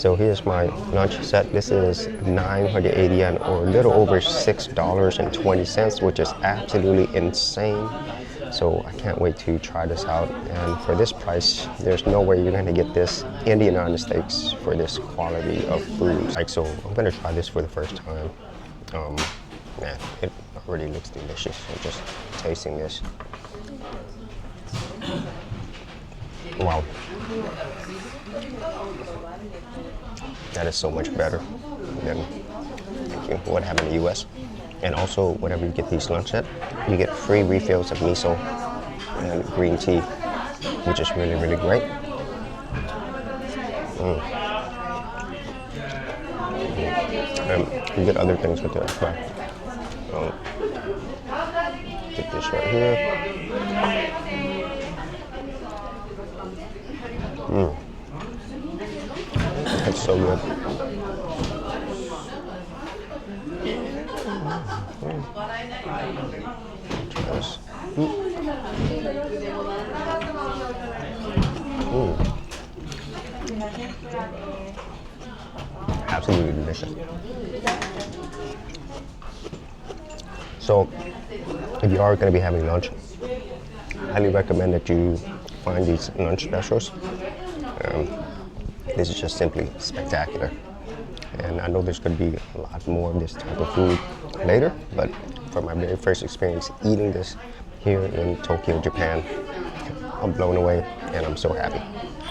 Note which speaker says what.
Speaker 1: So here's my lunch set. This is 980 yen, or a little over $6.20, which is absolutely insane. So I can't wait to try this out. And for this price, there's no way you're gonna get this in the United States for this quality of food. Like, so I'm gonna try this for the first time. Man, it already looks delicious. So just tasting this. Wow. That is so much better than what happened in the US. And also, whenever you get these lunch set, you get free refills of miso and green tea, which is really, really great. You get other things with it as well. Get this right here. That's so good. Try this. Absolutely delicious. So, if you are going to be having lunch, I highly recommend that you find these lunch specials. This is just simply spectacular. And I know there's going to be a lot more of this type of food later, but for my very first experience eating this here in Tokyo, Japan, I'm blown away and I'm so happy.